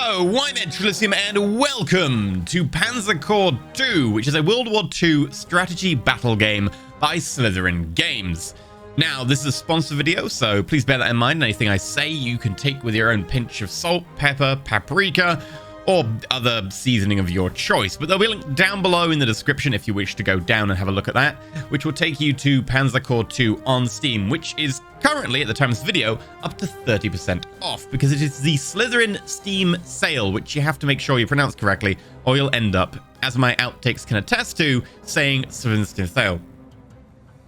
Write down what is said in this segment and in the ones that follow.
Hello, I'm EnterElysium and welcome to Panzer Corps 2, which is a World War II strategy battle game by Slytherin Games. Now, this is a sponsored video, so please bear that in mind. Anything I say you can take with your own pinch of salt, pepper, paprika, or other seasoning of your choice. But there'll be a link down below in the description if you wish to go down and have a look at that, which will take you to Panzer Corps 2 on Steam, which is currently, at the time of this video, up to 30% off, because it is the Slytherin Steam sale, which you have to make sure you pronounce correctly, or you'll end up, as my outtakes can attest to, saying Slytherin Steam sale.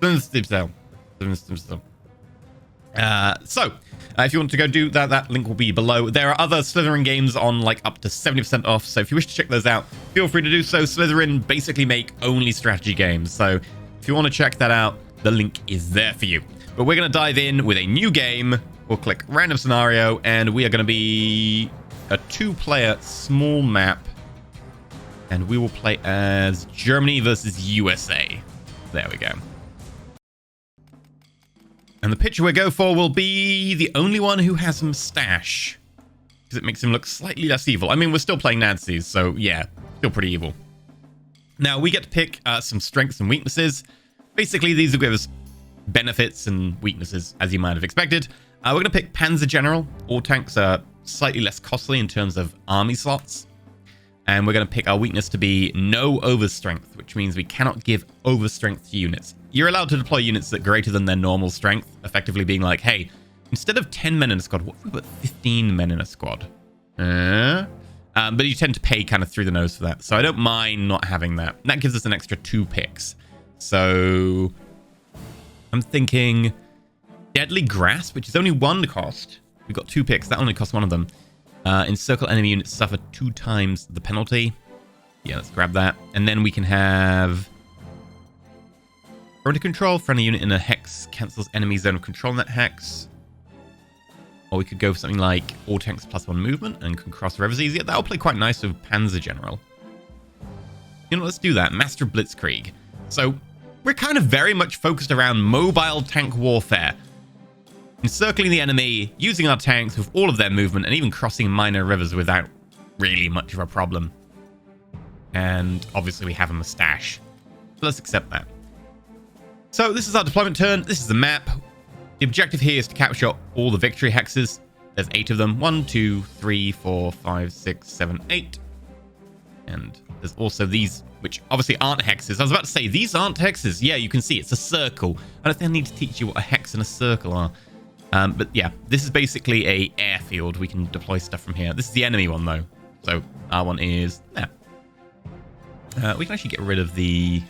Slytherin Steam sale. Slytherin Steam sale. If you want to go do that, that link will be below. There are other Slytherin games on like up to 70% off, so if you wish to check those out, feel free to do so. Slytherin basically make only strategy games, so if you want to check that out, the link is there for you. But we're going to dive in with a new game. We'll click random scenario, and we are going to be a two-player small map, and we will play as Germany versus USA. There we go. And the picture we go for will be the only one who has a mustache, because it makes him look slightly less evil. I mean, we're still playing Nazis, so yeah, still pretty evil. Now, we get to pick some strengths and weaknesses. Basically, these will give us benefits and weaknesses, as you might have expected. We're going to pick Panzer General. All tanks are slightly less costly in terms of army slots. And we're going to pick our weakness to be no overstrength, which means we cannot give overstrength to units. You're allowed to deploy units that are greater than their normal strength, effectively being like, hey, instead of 10 men in a squad, what if we put 15 men in a squad? But you tend to pay kind of through the nose for that. So I don't mind not having that. That gives us an extra 2 picks. So I'm thinking Deadly Grasp, which is only 1 cost. We've got 2 picks. That only costs 1 of them. Encircle enemy units suffer 2 times the penalty. Yeah, let's grab that. And then we can have Under Control. Friendly unit in a hex cancels enemy zone of control in that hex. Or we could go for something like all tanks +1 movement and can cross rivers easier. That'll play quite nice with Panzer General. You know, let's do that. Master Blitzkrieg. So we're kind of very much focused around mobile tank warfare. Encircling the enemy, using our tanks with all of their movement, and even crossing minor rivers without really much of a problem. And obviously we have a mustache. So let's accept that. So this is our deployment turn. This is the map. The objective here is to capture all the victory hexes. There's 8 of them. 1, 2, 3, 4, 5, 6, 7, 8. And there's also these, which obviously aren't hexes. I was about to say, these aren't hexes. Yeah, you can see it's a circle. I don't think I need to teach you what a hex and a circle are. But yeah, this is basically a airfield. We can deploy stuff from here. This is the enemy one, though. So our one is there. We can actually get rid of the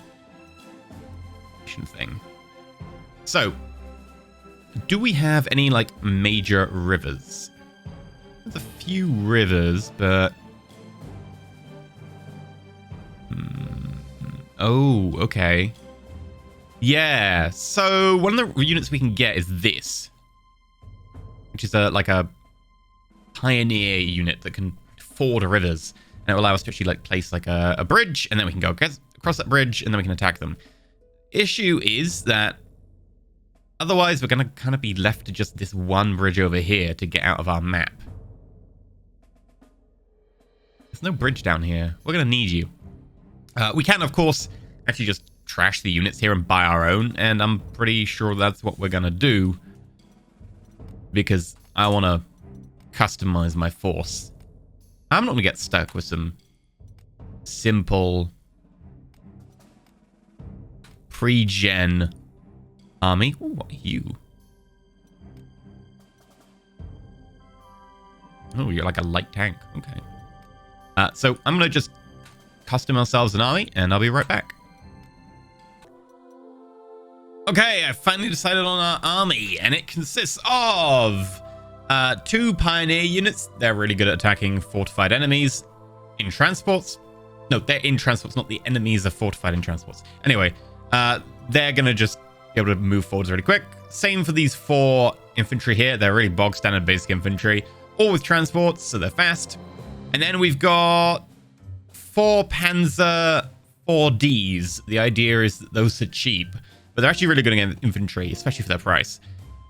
mission thing. So, do we have any, like, major rivers? There's a few rivers, but oh, okay. Yeah, so one of the units we can get is this, which is like a pioneer unit that can ford rivers, and it will allow us to actually like place like a bridge, and then we can go across that bridge, and then we can attack them. Issue is that otherwise we're going to kind of be left to just this one bridge over here to get out of our map. There's no bridge down here. We're going to need you. We can, of course, actually just trash the units here and buy our own, and I'm pretty sure that's what we're going to do, because I want to customize my force. I'm not going to get stuck with some simple pre-gen army. Ooh, what are you? Oh, you're like a light tank. Okay. So I'm going to just custom ourselves an army, and I'll be right back. Okay, I finally decided on our army, and it consists of 2 pioneer units. They're really good at attacking fortified enemies in transports. No, they're in transports, not the enemies are fortified in transports. Anyway, they're going to just be able to move forwards really quick. Same for these 4 infantry here. They're really bog standard basic infantry, all with transports, so they're fast. And then we've got 4 Panzer 4Ds. The idea is that those are cheap, but they're actually really good at infantry, especially for their price.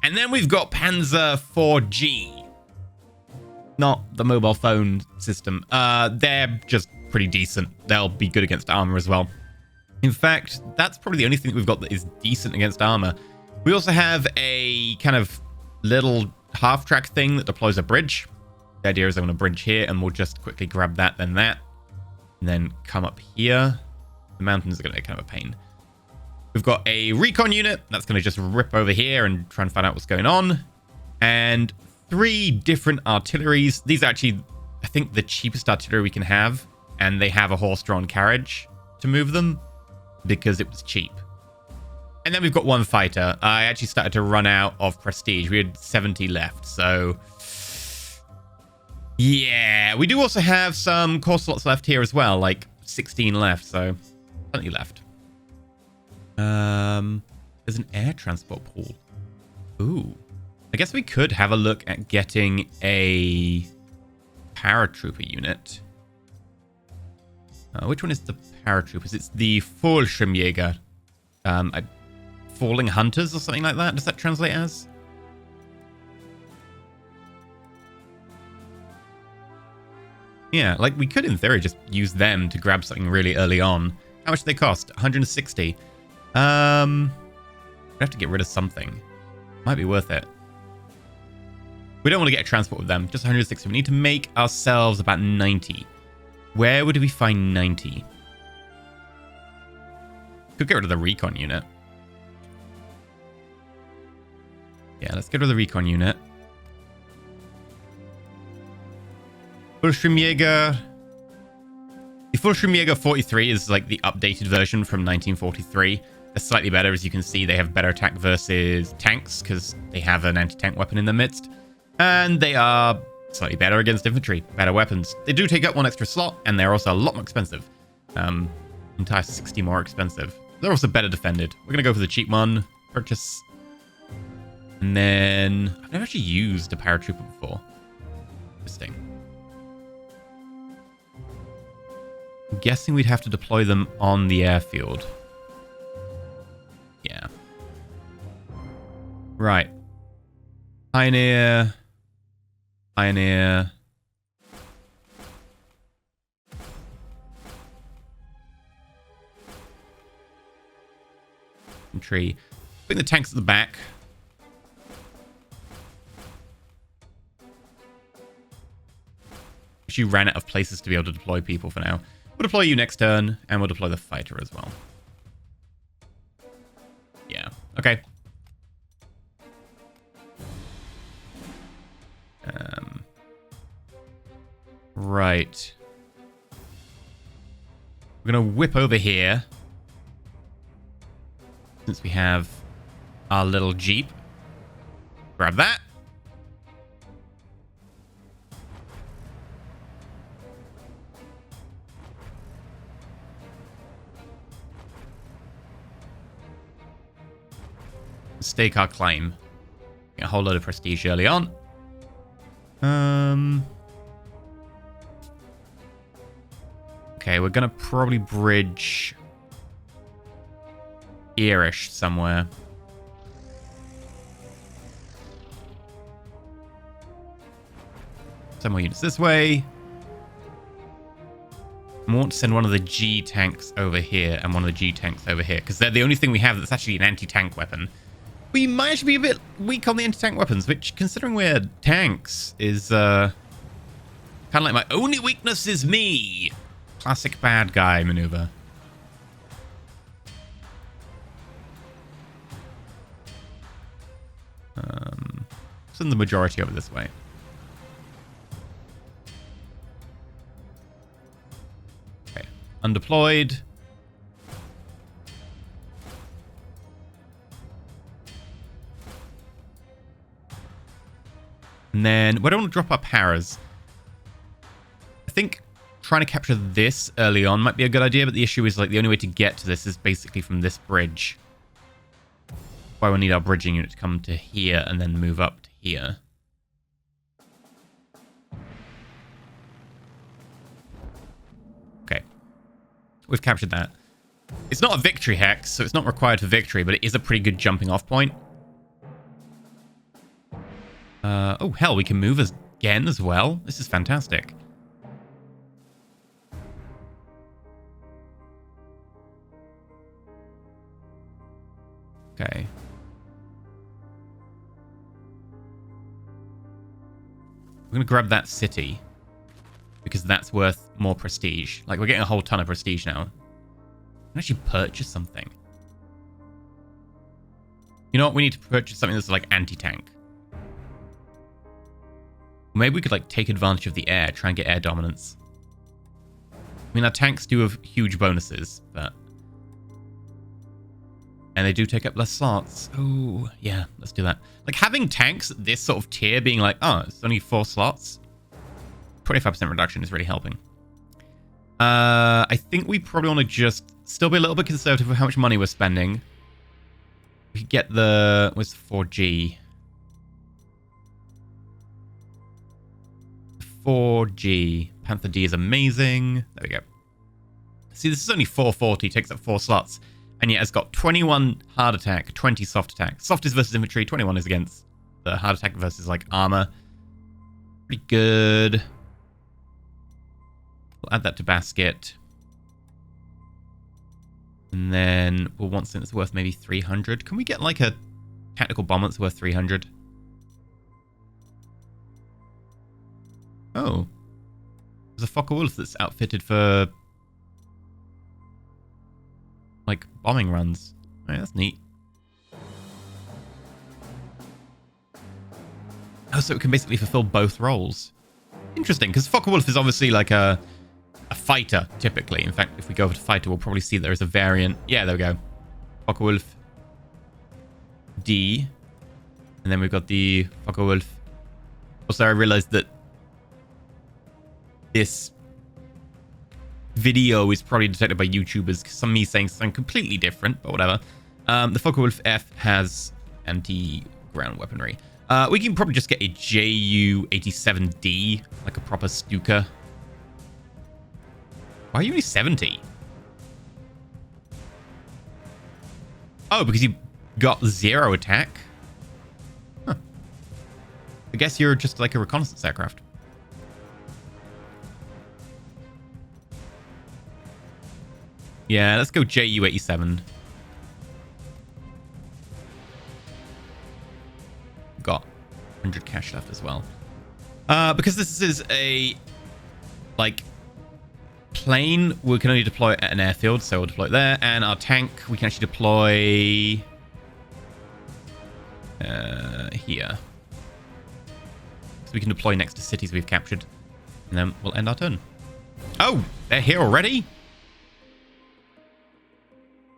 And then we've got Panzer 4G. not the mobile phone system. They're just pretty decent. They'll be good against armor as well. In fact, that's probably the only thing that we've got that is decent against armor. We also have a kind of little half-track thing that deploys a bridge. The idea is I'm going to bridge here, and we'll just quickly grab that, then that, and then come up here. The mountains are going to be kind of a pain. We've got a recon unit that's going to just rip over here and try and find out what's going on. And 3 different artilleries. These are actually, I think, the cheapest artillery we can have, and they have a horse-drawn carriage to move them because it was cheap. And then we've got 1 fighter. I actually started to run out of prestige. We had 70 left, so yeah. We do also have some core slots left here as well, like 16 left, so plenty left. There's an air transport pool. Ooh. I guess we could have a look at getting a paratrooper unit. Which one is the paratroopers? It's the Fallschirmjäger. Falling Hunters or something like that. Does that translate as? Yeah, like we could in theory just use them to grab something really early on. How much do they cost? 160. We have to get rid of something. Might be worth it. We don't want to get a transport with them. Just 160. We need to make ourselves about 90. Where would we find 90? Could get rid of the recon unit. Yeah, let's get rid of the recon unit. Fallschirmjäger. The Fallschirmjäger 43 is like the updated version from 1943. They're slightly better. As you can see, they have better attack versus tanks because they have an anti-tank weapon in their midst. And they are slightly better against infantry. Better weapons. They do take up 1 extra slot, and they're also a lot more expensive. Entire 60 more expensive. They're also better defended. We're going to go for the cheap one. Purchase. And then I've never actually used a paratrooper before. Interesting. I'm guessing we'd have to deploy them on the airfield. Yeah. Right. Pioneer. Pioneer. Infantry. Putting the tanks at the back. Actually ran out of places to be able to deploy people for now. We'll deploy you next turn, and we'll deploy the fighter as well. Yeah. Okay. Right. We're going to whip over here. Since we have our little jeep. Grab that. Stake our claim. Get a whole load of prestige early on. Okay, we're gonna probably bridge here-ish somewhere. Some more units this way. I want to send one of the G tanks over here and one of the G tanks over here because they're the only thing we have that's actually an anti-tank weapon. We might actually be a bit weak on the anti-tank weapons, which, considering we're tanks, is kind of like my only weakness is me. Classic bad guy maneuver. Send the majority over this way. Okay, undeployed. And then, we don't want to drop our paras. I think trying to capture this early on might be a good idea, but the issue is, like, the only way to get to this is basically from this bridge. Why we need our bridging unit to come to here and then move up to here. Okay. We've captured that. It's not a victory hex, so it's not required for victory, but it is a pretty good jumping off point. Oh, hell, we can move as again as well. This is fantastic. Okay. We're going to grab that city because that's worth more prestige. Like, we're getting a whole ton of prestige now. We can actually purchase something. You know what? We need to purchase something that's like anti-tank. Maybe we could like take advantage of the air, try and get air dominance. I mean, our tanks do have huge bonuses, but... And they do take up less slots. Oh, yeah, let's do that. Like, having tanks at this sort of tier being like, oh, it's only 4 slots. 25% reduction is really helping. I think we probably want to just still be a little bit conservative with how much money we're spending. We could get the... Where's the 4G? 4G. Panther D is amazing. There we go. See, this is only 440. Takes up 4 slots. And yet it's got 21 hard attack, 20 soft attack. Soft is versus infantry, 21 is against the hard attack versus like armor. Pretty good. We'll add that to basket. And then we'll want something that's worth maybe 300. Can we get like a tactical bomber that's worth 300? Oh. There's a Focke-Wulf that's outfitted for... like, bombing runs. Oh, yeah, that's neat. Oh, so it can basically fulfill both roles. Interesting, because Focke-Wulf is obviously like a fighter, typically. In fact, if we go over to fighter, we'll probably see there is a variant. Yeah, there we go. Focke-Wulf D. And then we've got the Focke-Wulf. Also, I realized that this video is probably detected by YouTubers because some of me saying something completely different, but whatever. The Focke-Wulf F has anti-ground weaponry. We can probably just get a Ju-87D, like a proper Stuka. Why are you only 70? Oh, because you got 0 attack? Huh. I guess you're just like a reconnaissance aircraft. Yeah, let's go Ju-87. Got 100 cash left as well. Because this is a, like, plane, we can only deploy it at an airfield, so we'll deploy it there. And our tank, we can actually deploy here. So we can deploy next to cities we've captured. And then we'll end our turn. Oh, they're here already?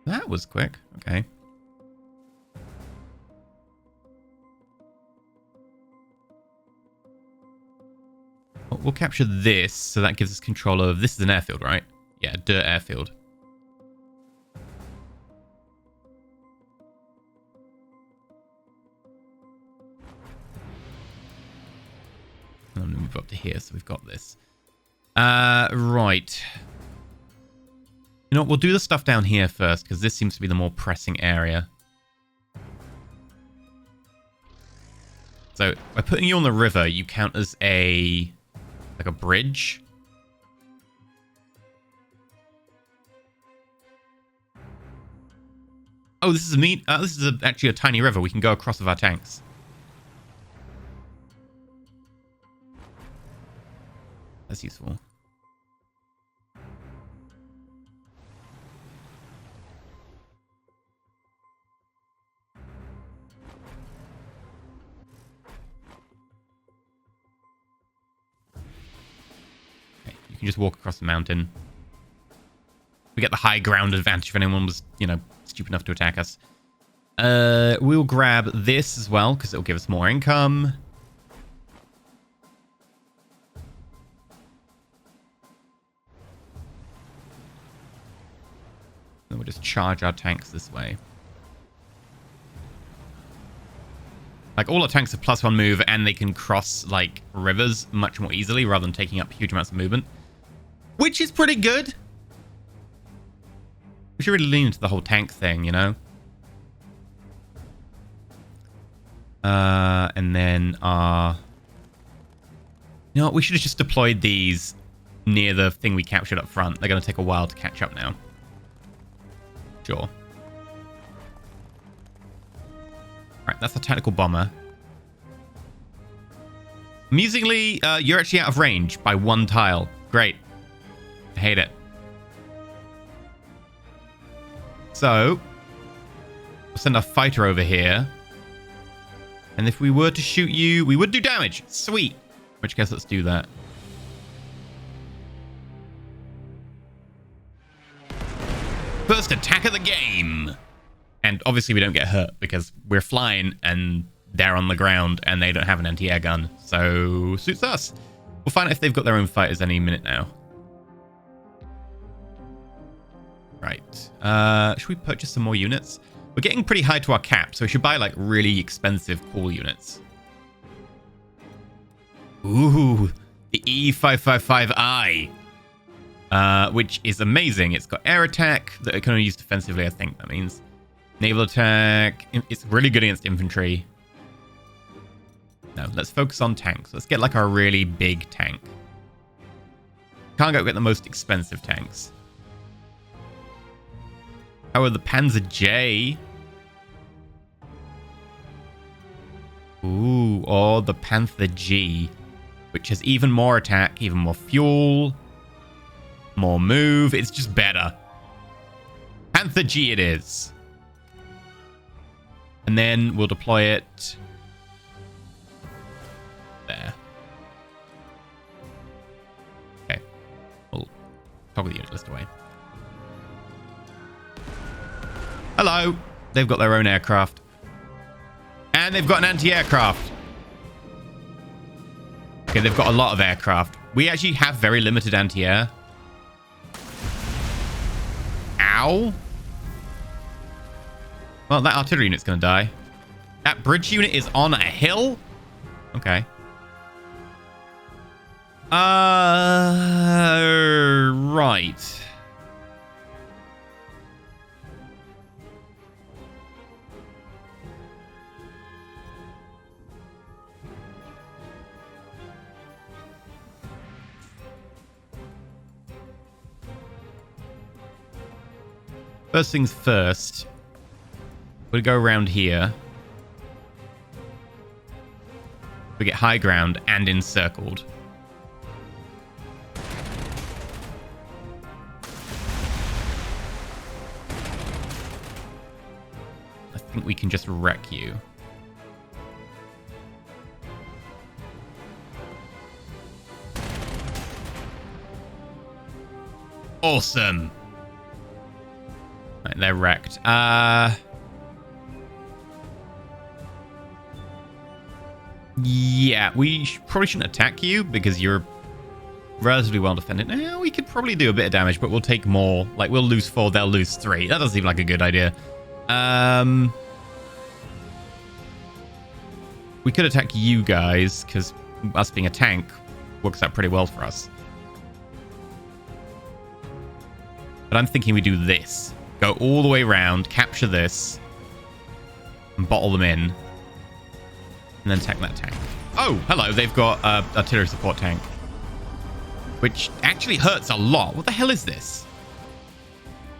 That was quick. Okay. We'll capture this, so that gives us control of... This is an airfield, right? Yeah, dirt airfield. And I'm going to move up to here, so we've got this. Right. You know what? We'll do the stuff down here first, because this seems to be the more pressing area. So, by putting you on the river, you count as a... like a bridge. Oh, this is a mean. This is actually a tiny river. We can go across with our tanks. That's useful. You can just walk across the mountain. We get the high ground advantage if anyone was, you know, stupid enough to attack us. We'll grab this as well, because it'll give us more income. Then we'll just charge our tanks this way. Like, all our tanks have +1 move, and they can cross, like, rivers much more easily, rather than taking up huge amounts of movement. Which is pretty good. We should really lean into the whole tank thing, you know? And then our You know what? We should have just deployed these near the thing we captured up front. They're going to take a while to catch up now. Sure. Right, that's a tactical bomber. Amusingly, you're actually out of range by 1 tile. Great. I hate it. So, we'll send our fighter over here. And if we were to shoot you, we would do damage. Sweet. In which case, let's do that. First attack of the game. And obviously we don't get hurt because we're flying and they're on the ground and they don't have an anti-air gun. So, suits us. We'll find out if they've got their own fighters any minute now. Right. Should we purchase some more units? We're getting pretty high to our cap, so we should buy like really expensive cool units. Ooh, the E555I. Which is amazing. It's got air attack that it can only use defensively, I think that means. Naval attack. It's really good against infantry. No, let's focus on tanks. Let's get like a really big tank. Can't go get the most expensive tanks. How are the Panzer J? Ooh, or the Panther G, which has even more attack, even more fuel, more move. It's just better. Panther G it is. And then we'll deploy it there. Okay. We'll toggle the unit list away. Hello. They've got their own aircraft. And they've got an anti-aircraft. Okay, they've got a lot of aircraft. We actually have very limited anti-air. Ow. Well, that artillery unit's going to die. That bridge unit is on a hill? Okay. Right. First things first, we'll go around here. We get high ground and encircled. I think we can just wreck you. Awesome. Right, they're wrecked. Yeah, we probably shouldn't attack you because you're relatively well defended. Now we could probably do a bit of damage, but we'll take more. Like, we'll lose 4, they'll lose 3. That doesn't seem like a good idea. We could attack you guys because us being a tank works out pretty well for us. But I'm thinking we do this. Go all the way around, capture this, and bottle them in. And then attack that tank. Oh, hello. They've got artillery support tank. Which actually hurts a lot. What the hell is this?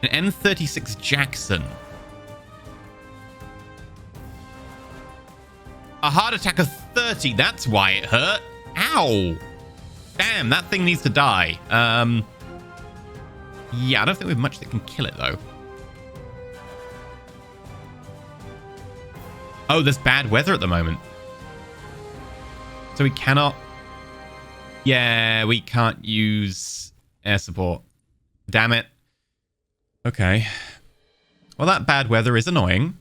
An M36 Jackson. A hard attack of 30. That's why it hurt. Ow. Damn, that thing needs to die. Yeah, I don't think we have much that can kill it, though. Oh, there's bad weather at the moment. So we cannot... Yeah, we can't use air support. Damn it. Okay. Well, that bad weather is annoying.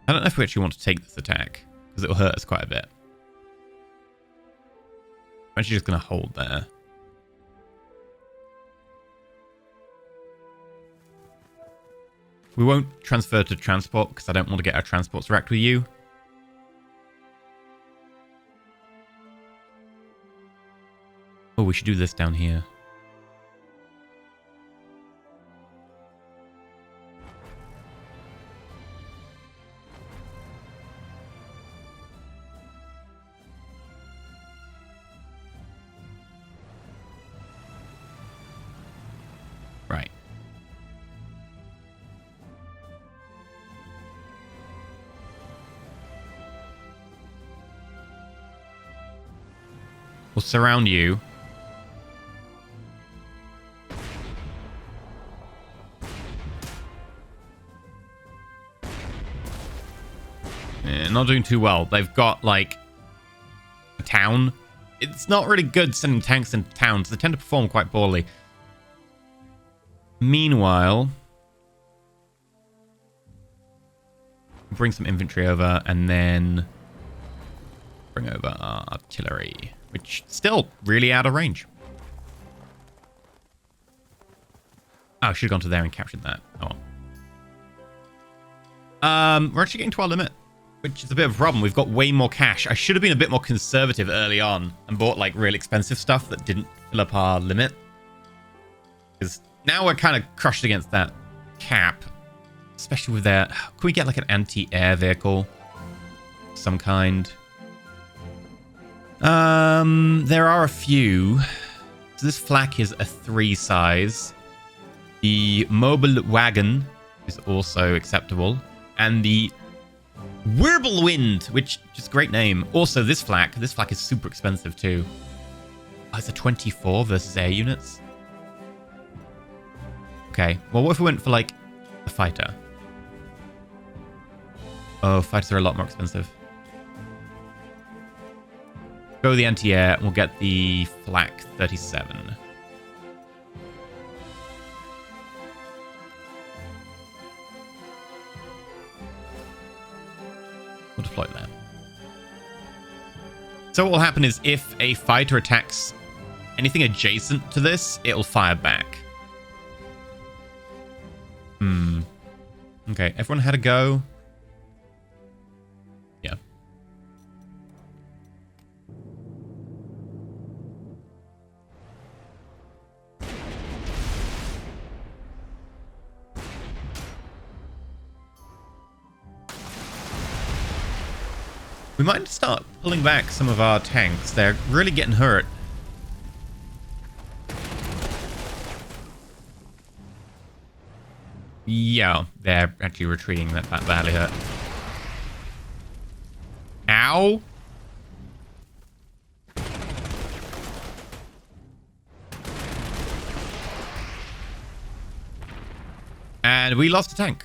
I don't know if we actually want to take this attack, because it will hurt us quite a bit. I'm actually just going to hold there. We won't transfer to transport, because I don't want to get our transports wrecked with you. we should do this down here. Right. We'll surround you. Not doing too well. They've got, like, a town. It's not really good sending tanks into towns. They tend to perform quite poorly. Meanwhile, bring some infantry over and then bring over our artillery, which is still really out of range. Oh, I should have gone to there and captured that. Oh well. We're actually getting to our limit, which is a bit of a problem. We've got way more cash. I should have been a bit more conservative early on and bought like really expensive stuff that didn't fill up our limit. Because now we're kind of crushed against that cap, especially with their... Can we get like an anti-air vehicle of some kind? There are a few. So this flak is a 3 size. The mobile wagon is also acceptable. And the Wirbelwind, which is a great name. Also, this flak is super expensive too. Oh, it's a 24 versus air units. Okay, well, what if we went for, like, a fighter? Oh, fighters are a lot more expensive. Go the anti-air, and we'll get the flak 37. We'll deploy that. So what will happen is if a fighter attacks anything adjacent to this, it'll fire back. Okay, everyone had a go. Yeah. We might start pulling back some of our tanks. They're really getting hurt. Yeah, they're actually retreating. That badly hurt. Ow! And we lost a tank.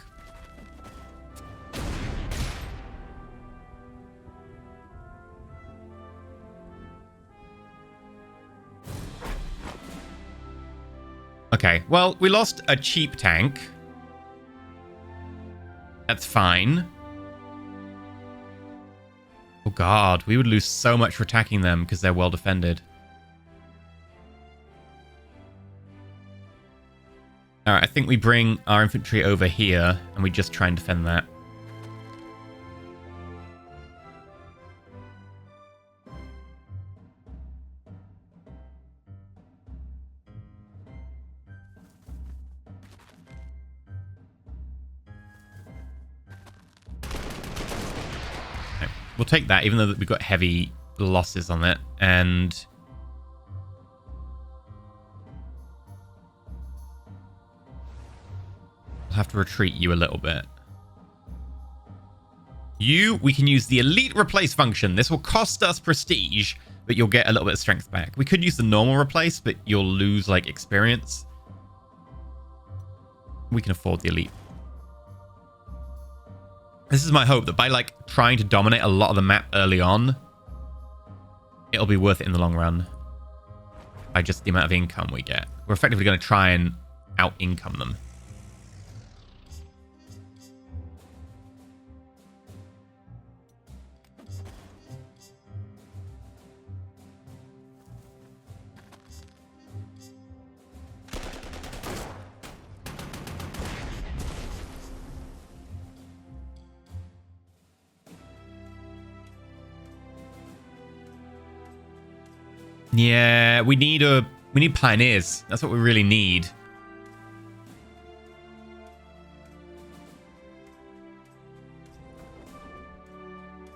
Okay, well, we lost a cheap tank. That's fine. Oh god, we would lose so much for attacking them because they're well defended. Alright, I think we bring our infantry over here and we just try and defend that. We'll take that, even though we've got heavy losses on it, and we'll have to retreat you a little bit. We can use the elite replace function. This will cost us prestige, but you'll get a little bit of strength back. We could use the normal replace, but you'll lose, like, experience. We can afford the elite. This is my hope, that by, like, trying to dominate a lot of the map early on, it'll be worth it in the long run. By just the amount of income we get. We're effectively going to try and out-income them. Yeah, we need pioneers. That's what we really need.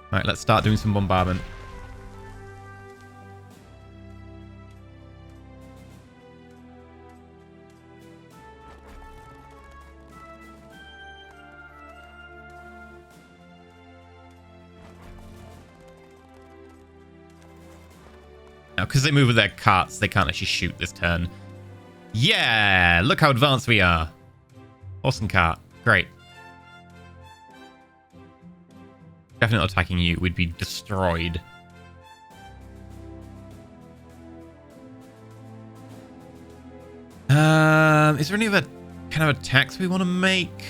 All right, let's start doing some bombardment. Now, because they move with their carts, they can't actually shoot this turn. Yeah! Look how advanced we are. Horse and cart. Great. Definitely not attacking you. We'd be destroyed. Is there any other kind of attacks we want to make?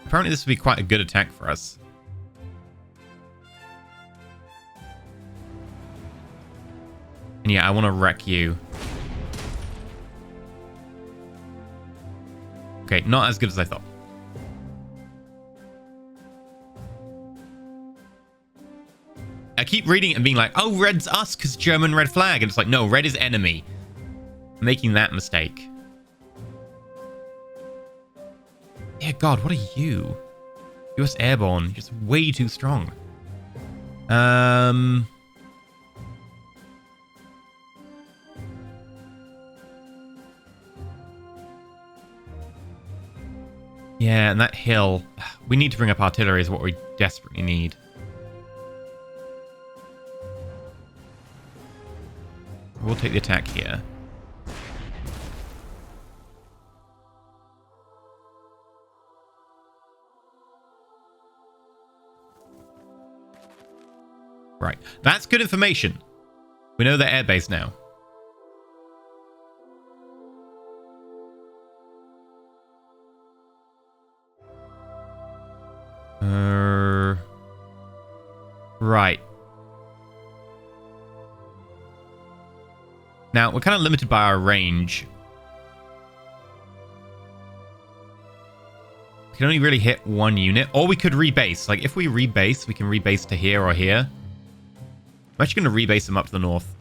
Apparently this would be quite a good attack for us. And yeah, I want to wreck you. Okay, not as good as I thought. I keep reading it and being like, oh, red's us because German red flag. And it's like, no, red is enemy. I'm making that mistake. Yeah, God, what are you? US Airborne. You're just way too strong. Yeah, and that hill. We need to bring up artillery is what we desperately need. We'll take the attack here. Right. That's good information. We know their airbase now. Right. Now, we're kind of limited by our range. We can only really hit one unit. Or we could rebase. Like, if we rebase, we can rebase to here or here. I'm actually going to rebase them up to the north.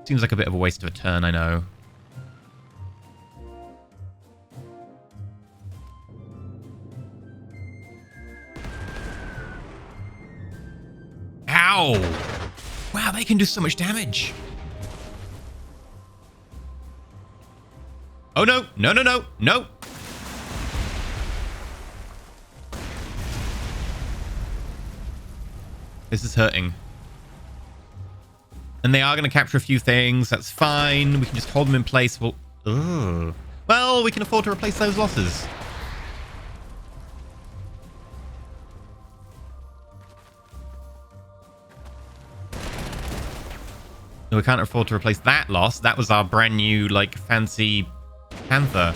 Seems like a bit of a waste of a turn, I know. Ow! Wow, they can do so much damage. Oh, no. No, no, no. No. This is hurting. And they are going to capture a few things. That's fine. We can just hold them in place. Well, we can afford to replace those losses. No, we can't afford to replace that loss. That was our brand new, like, fancy Panzer.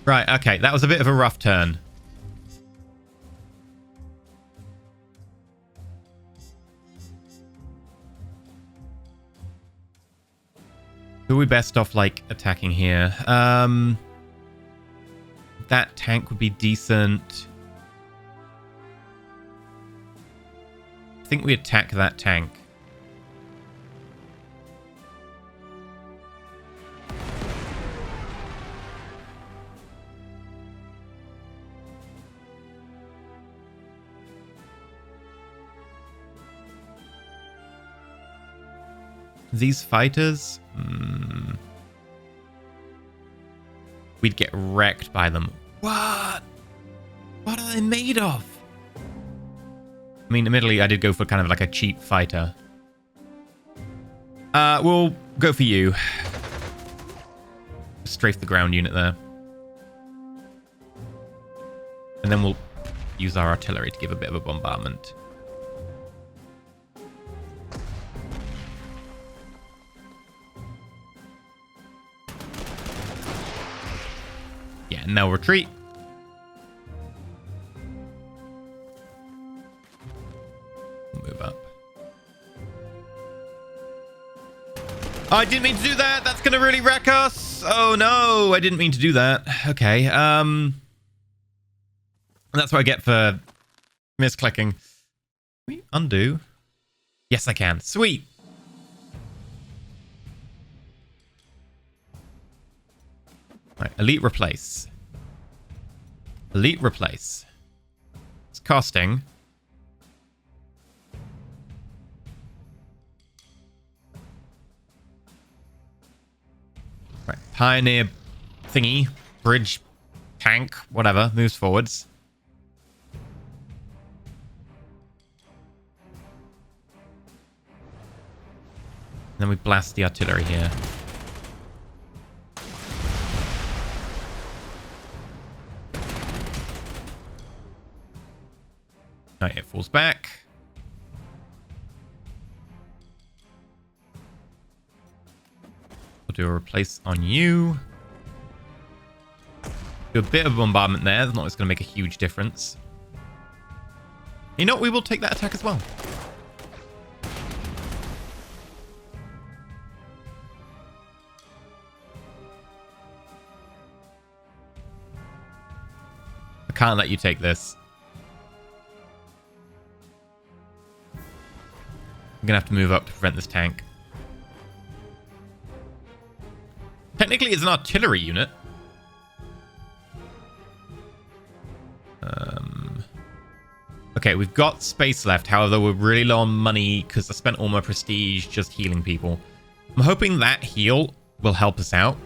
Right, okay. That was a bit of a rough turn. Who are we best off, like, attacking here? That tank would be decent. I think we attack that tank. These fighters? We'd get wrecked by them. What? What are they made of? I mean, admittedly, I did go for kind of like a cheap fighter. We'll go for you. Strafe the ground unit there. And then we'll use our artillery to give a bit of a bombardment. Yeah, and they'll retreat. I didn't mean to do that. That's going to really wreck us. Oh, no. I didn't mean to do that. Okay. That's what I get for misclicking. Can we undo? Yes, I can. Sweet. Right. Elite replace. Elite replace. It's casting. Right. Pioneer thingy. Bridge. Tank. Whatever. Moves forwards. Then we blast the artillery here. Right, it falls back. We'll do a replace on you. Do a bit of bombardment there. It's not going to make a huge difference. You know what? We will take that attack as well. I can't let you take this. I'm going to have to move up to prevent this tank. Technically, it's an artillery unit. Okay, we've got space left. However, we're really low on money because I spent all my prestige just healing people. I'm hoping that heal will help us out.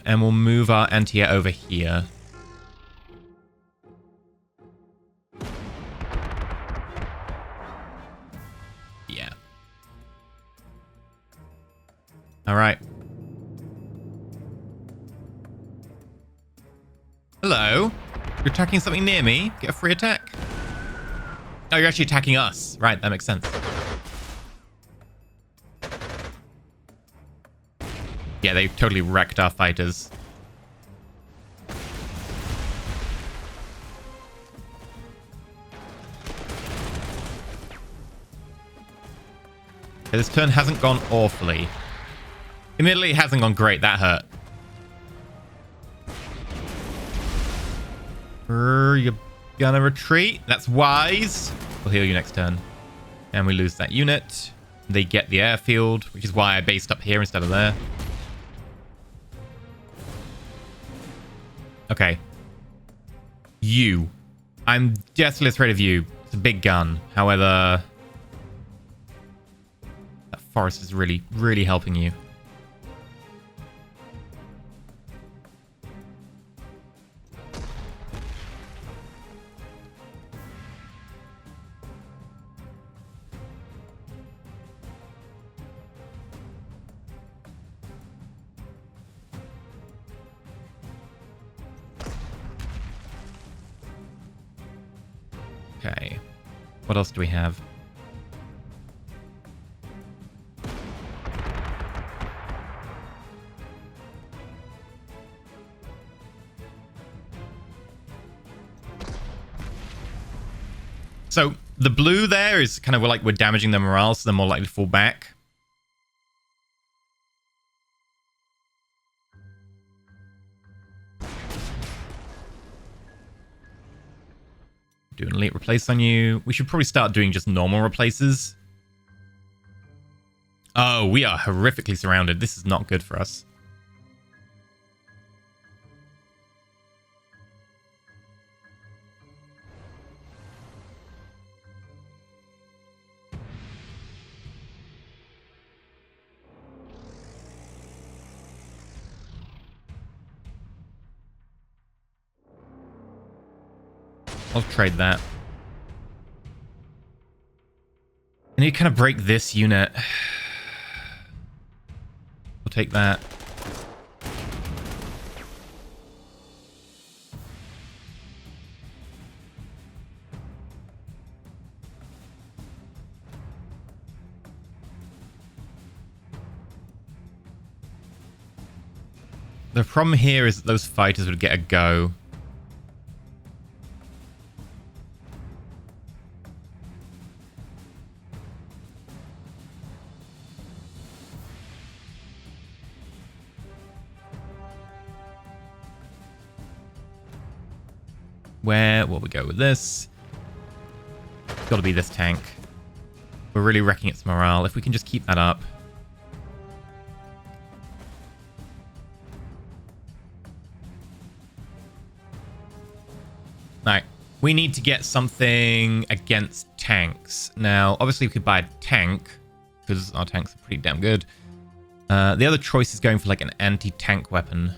And we'll move our anti-air over here. Yeah. All right. Hello? You're attacking something near me? Get a free attack. Oh, you're actually attacking us. Right, that makes sense. Yeah, they totally wrecked our fighters. Okay, this turn hasn't gone awfully. Admittedly, it hasn't gone great. That hurt. You're gonna retreat. That's wise. We'll heal you next turn. And we lose that unit. They get the airfield, which is why I based up here instead of there. Okay. You. I'm deathly afraid of you. It's a big gun. However, that forest is really, really helping you. Okay. What else do we have? So the blue there is kind of like we're damaging their morale, so they're more likely to fall back. Do an elite replace on you. We should probably start doing just normal replaces. Oh, we are horrifically surrounded. This is not good for us. I'll trade that. I need to kind of break this unit. We'll take that. The problem here is that those fighters would get a go. Where will we go with this? It's got to be this tank. We're really wrecking its morale. If we can just keep that up. Alright. We need to get something against tanks. Now, obviously we could buy a tank, because our tanks are pretty damn good. The other choice is going for like an anti-tank weapon.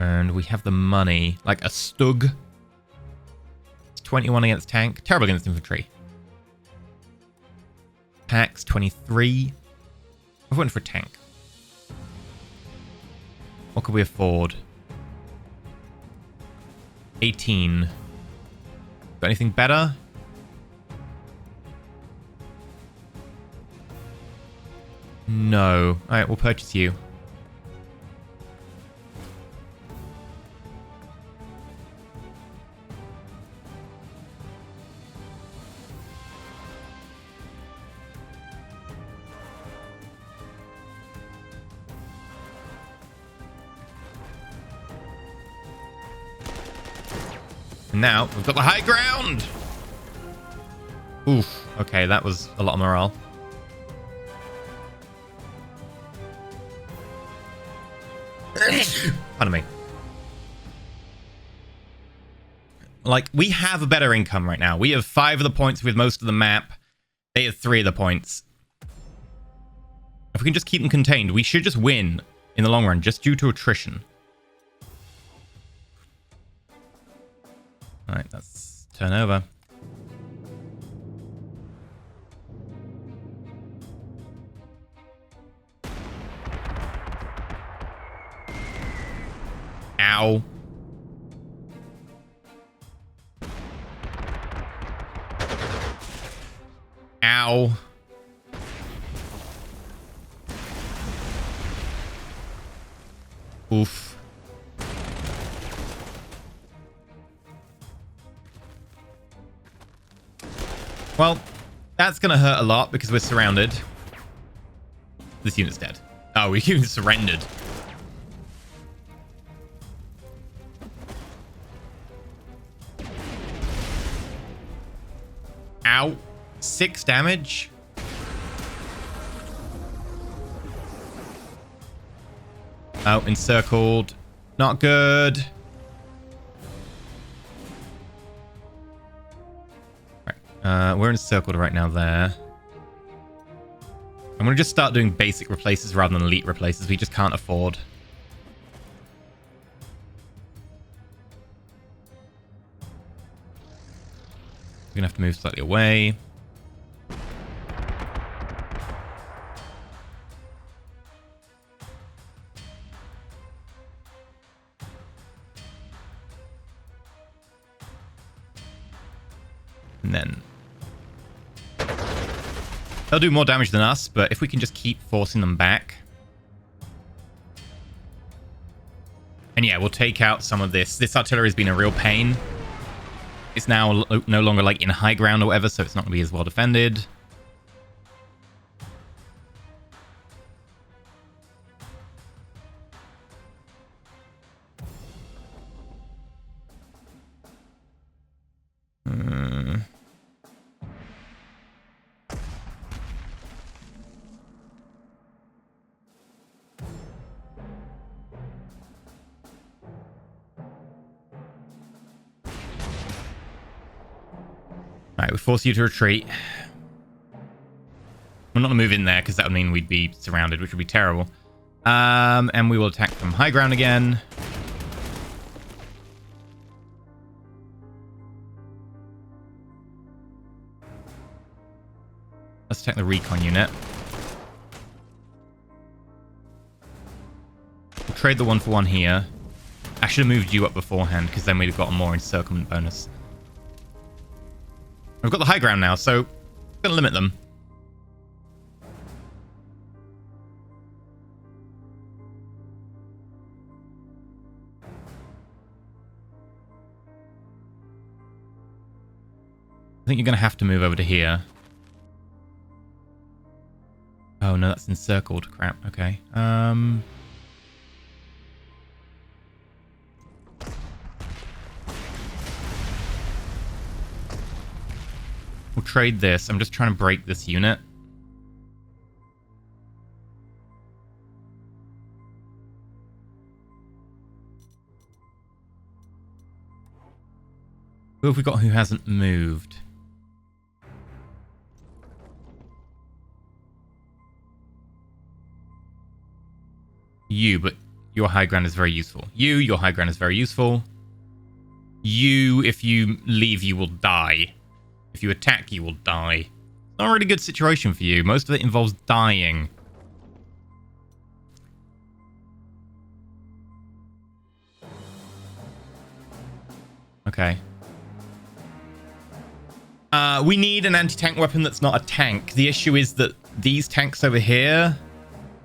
And we have the money. Like a Stug. It's 21 against tank. Terrible against infantry. Packs 23. I went for a tank. What could we afford? 18. Got anything better? No. Alright, we'll purchase you. Now, we've got the high ground! Oof. Okay, that was a lot of morale. Pardon me. Like, we have a better income right now. We have 5 of the points with most of the map. They have 3 of the points. If we can just keep them contained, we should just win in the long run, just due to attrition. Alright, that's turnover. Ow. Ow. Oof. Well, that's going to hurt a lot because we're surrounded. This unit's dead. Oh, we even surrendered. Ow. 6 damage. Oh, encircled. Not good. We're encircled right now there. I'm going to just start doing basic replaces rather than elite replaces. We just can't afford. We're going to have to move slightly away. And then they'll do more damage than us, but if we can just keep forcing them back. And yeah, we'll take out some of this. This artillery has been a real pain. It's now no longer like in high ground or whatever, so it's not going to be as well defended. Alright, we force you to retreat. We're not going to move in there because that would mean we'd be surrounded, which would be terrible. And we will attack from high ground again. Let's attack the recon unit. We'll trade the 1-for-1 here. I should have moved you up beforehand because then we'd have got a more encirclement bonus. We've got the high ground now, so I'm going to limit them. think you're going to have to move over to here. Oh, no, that's encircled. Crap. Okay. We'll trade this. I'm just trying to break this unit. Who have we got who hasn't moved? You, but your high ground is very useful. Your high ground is very useful. You, if you leave, you will die. If you attack, you will die. Not a really good situation for you. Most of it involves dying. Okay. We need an anti-tank weapon that's not a tank. The issue is that these tanks over here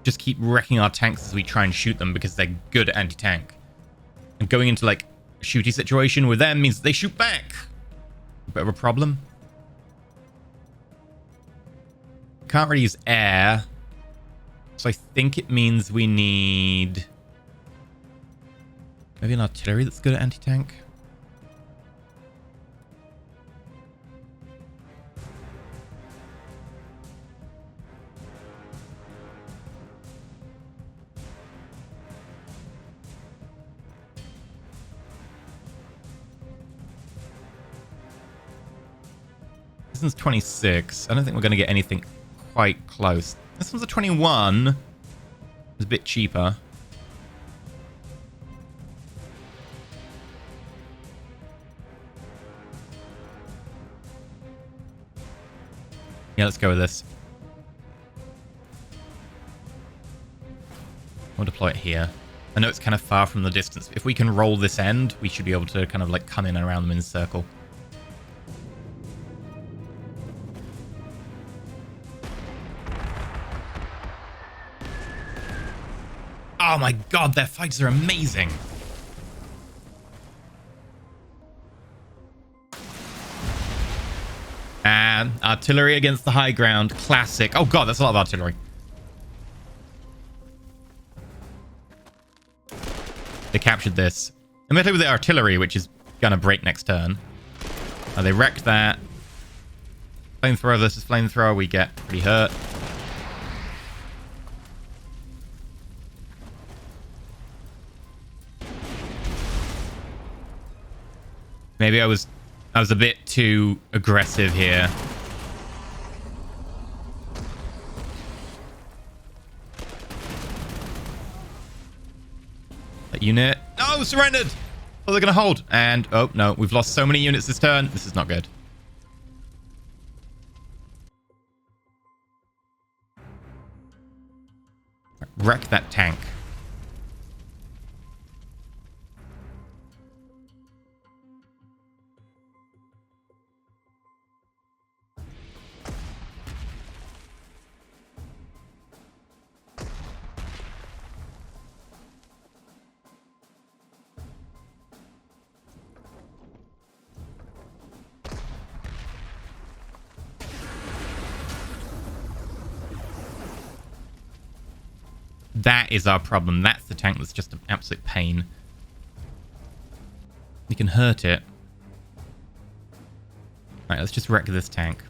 just keep wrecking our tanks as we try and shoot them because they're good at anti-tank. And going into like a shooty situation with them means they shoot back. A bit of a problem. Can't really use air. So I think it means we need maybe an artillery that's good at anti-tank. This one's 26. I don't think we're going to get anything quite close. This one's a 21. It's a bit cheaper. Yeah, let's go with this. We'll deploy it here. I know it's kind of far from the distance. If we can roll this end, we should be able to kind of like come in and around them in a circle. Oh my god, their fights are amazing. And artillery against the high ground. Classic. Oh god, that's a lot of artillery. They captured this. I'm going to play with the artillery, which is going to break next turn. They wrecked that. Flamethrower versus flamethrower. We get pretty hurt. Maybe I was a bit too aggressive here. That unit. No, surrendered. Oh, they're going to hold. And, oh, no. We've lost so many units this turn. This is not good. Wreck that tank. That is our problem. That's the tank that's just an absolute pain. We can hurt it. Alright, let's just wreck this tank.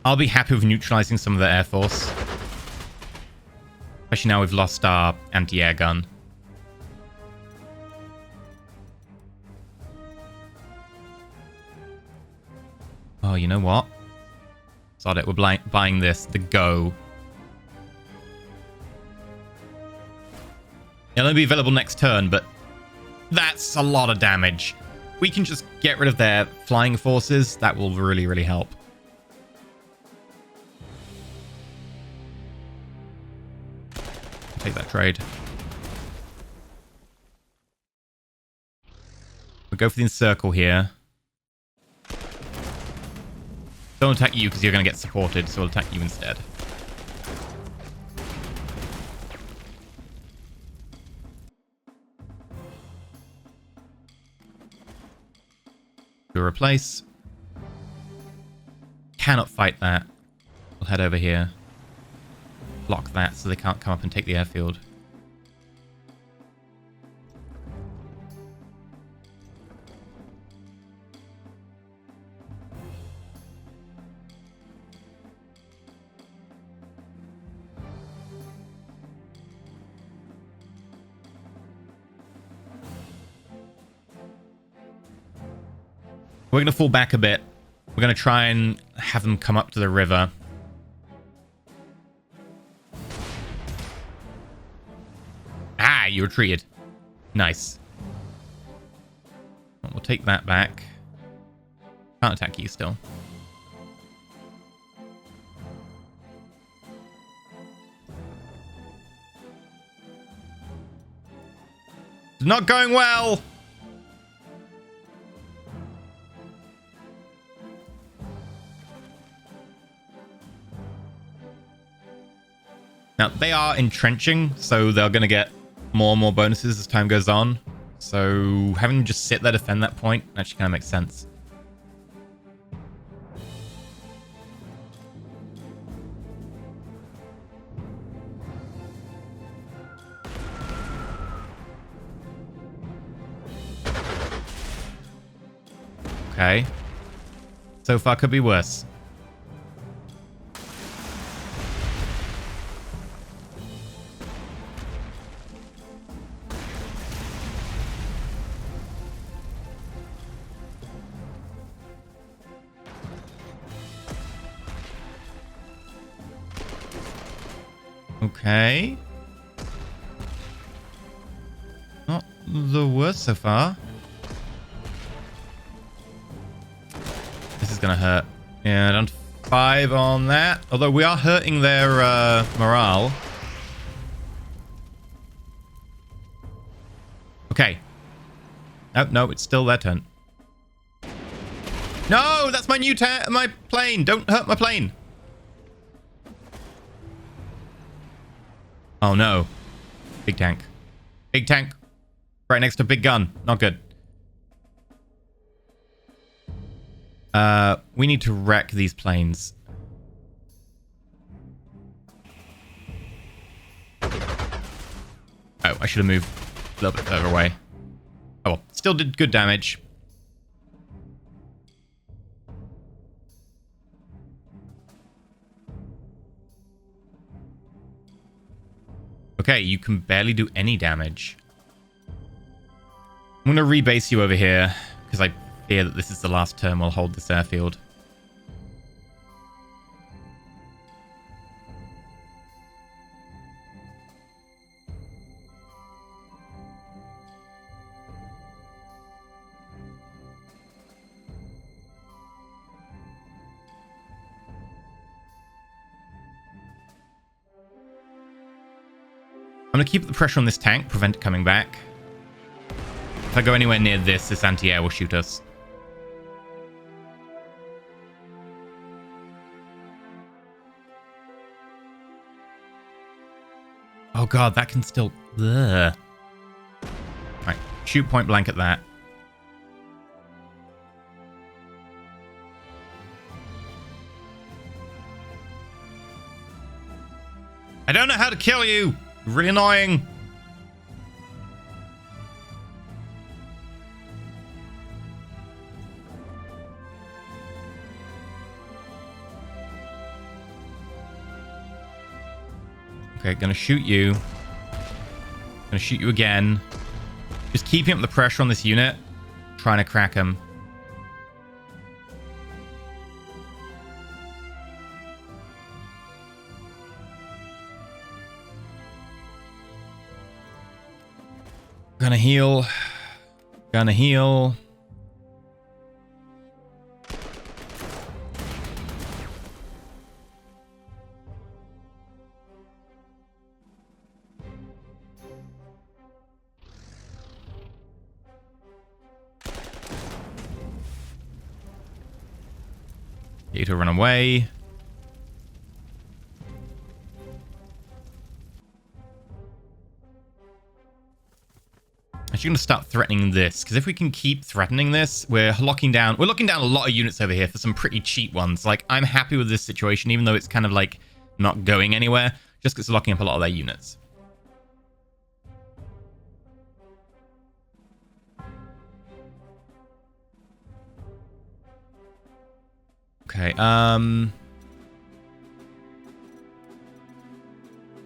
I'll be happy with neutralizing some of the air force. Especially now we've lost our anti-air gun. Oh, you know what? Sod it, we're buying this. The Go. It'll only be available next turn, but that's a lot of damage. We can just get rid of their flying forces. That will really, really help. Take that trade. We'll go for the encircle here. Don't attack you because you're going to get supported, so we'll attack you instead. To replace. Cannot fight that. We'll head over here. Block that so they can't come up and take the airfield. We're going to fall back a bit. We're going to try and have them come up to the river. Ah, you retreated. Nice. We'll take that back. Can't attack you still. It's not going well. Now, they are entrenching, so they're going to get more and more bonuses as time goes on. So having them just sit there, defend that point, actually kind of makes sense. Okay. So far could be worse. Okay. Not the worst so far. This is gonna hurt. Yeah, down to 5 on that. Although we are hurting their morale. Okay. Oh, no, it's still their turn. No, that's my my plane. Don't hurt my plane. Oh no. Big tank. Big tank. Right next to big gun. Not good. We need to wreck these planes. Oh, I should have moved a little bit further away. Oh well, still did good damage. Okay, you can barely do any damage. I'm going to rebase you over here, because I fear that this is the last turn we'll hold this airfield. I'm going to keep the pressure on this tank, prevent it coming back. If I go anywhere near this anti-air will shoot us. Oh god, that can still... Ugh. Right, shoot point blank at that. I don't know how to kill you! Really annoying. Okay, gonna shoot you. Gonna shoot you again. Just keeping up the pressure on this unit. Trying to crack him. Gonna heal. Gonna heal. Get you to run away. Actually, going to start threatening this, because if we can keep threatening this, we're locking down a lot of units over here for some pretty cheap ones. Like, I'm happy with this situation, even though it's kind of like not going anywhere, just because it's locking up a lot of their units. Okay,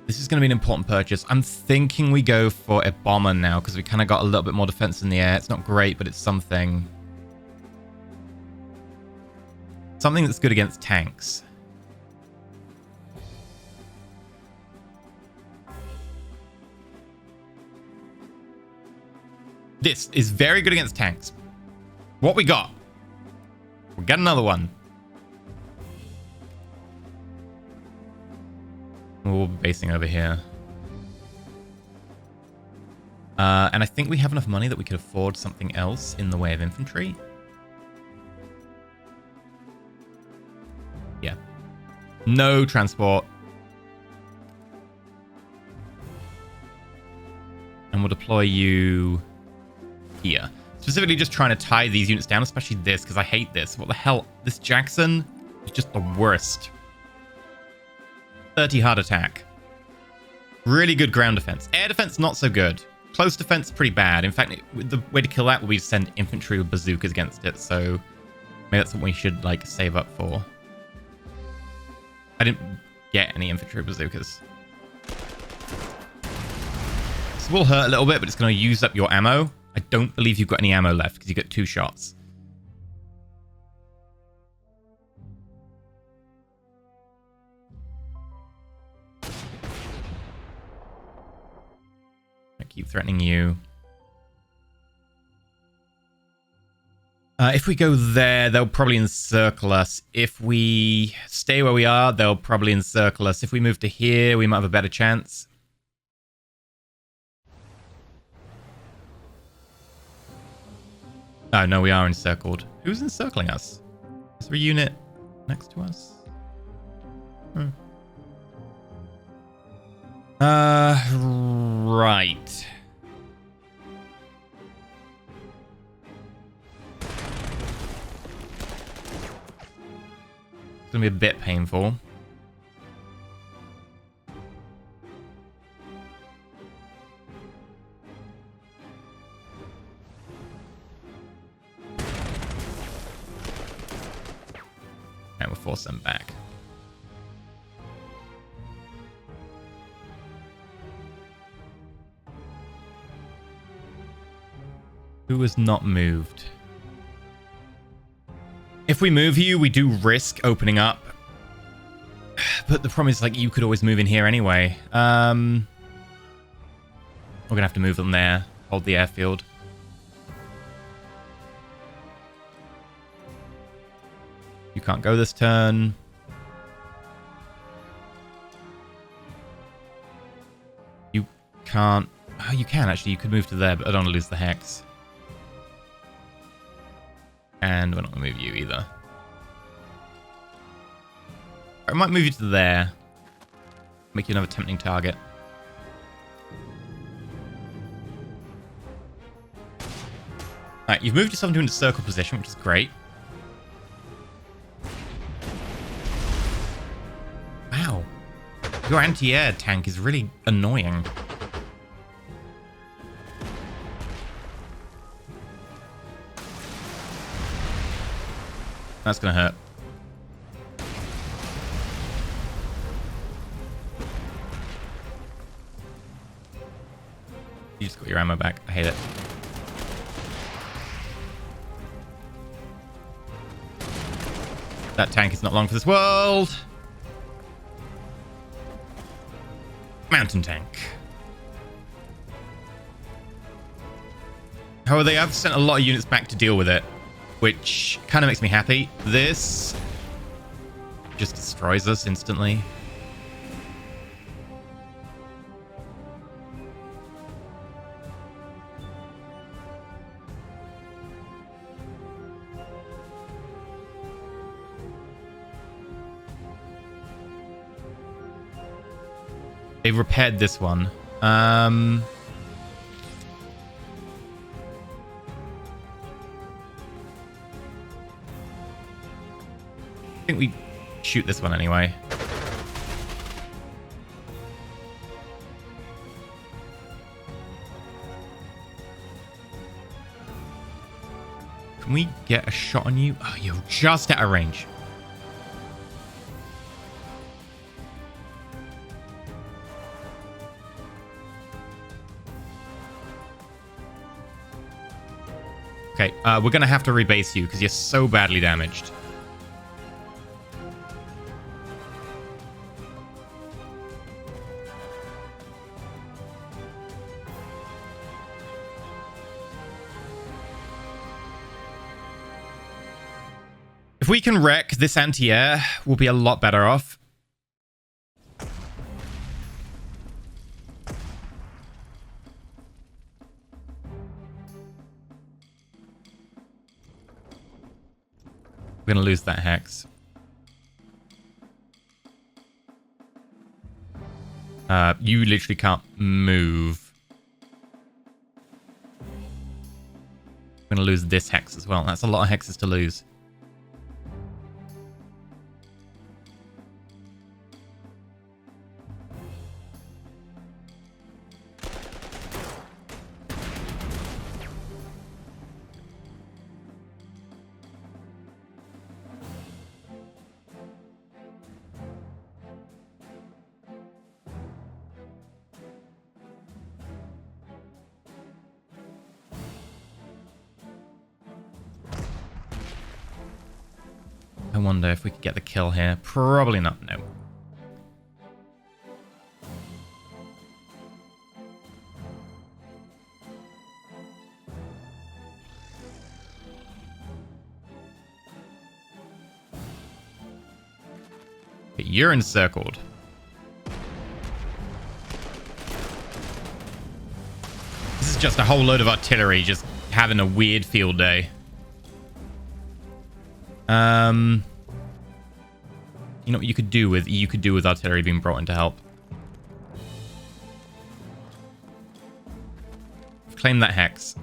this is going to be an important purchase. I'm thinking we go for a bomber now, because we kind of got a little bit more defense in the air. It's not great, but it's something. Something that's good against tanks. This is very good against tanks. What we got? We'll get another one. We'll be basing over here. And I think we have enough money that we could afford something else in the way of infantry. Yeah. No transport. And we'll deploy you here. Specifically just trying to tie these units down, especially this, because I hate this. What the hell? This Jackson is just the worst. 30 hard attack. Really good ground defense. Air defense, not so good. Close defense, pretty bad. In fact, the way to kill that would be to send infantry with bazookas against it. So maybe that's what we should like save up for. I didn't get any infantry bazookas. This will hurt a little bit, but it's going to use up your ammo. I don't believe you've got any ammo left because you get 2 shots. I keep threatening you. If we go there, they'll probably encircle us. If we stay where we are, they'll probably encircle us. If we move to here, we might have a better chance. Oh, no, we are encircled. Who's encircling us? Is there a unit next to us? Right. It's going to be a bit painful. And we'll force them back. Who has not moved? If we move you, we do risk opening up. But the problem is, like, you could always move in here anyway. We're going to have to move them there. Hold the airfield. You can't go this turn. You can't... Oh, you can, actually. You could move to there, but I don't want to lose the hex. And we're not going to move you either. I might move you to there. Make you another tempting target. Alright, you've moved yourself into a circle position, which is great. Wow. Your anti-air tank is really annoying. That's going to hurt. You just got your ammo back. I hate it. That tank is not long for this world. Mountain tank. However, they have sent a lot of units back to deal with it, which kind of makes me happy. This just destroys us instantly. They've repaired this one. I think we shoot this one anyway. Can we get a shot on you? Oh, you're just out of range. Okay, we're going to have to rebase you because you're so badly damaged. If we can wreck this anti-air, we'll be a lot better off. We're going to lose that hex. You literally can't move. We're going to lose this hex as well. That's a lot of hexes to lose. I wonder if we could get the kill here. Probably not, no. Okay, you're encircled. This is just a whole load of artillery just having a weird field day. You know what you could do with artillery being brought in to help. Claim that hex.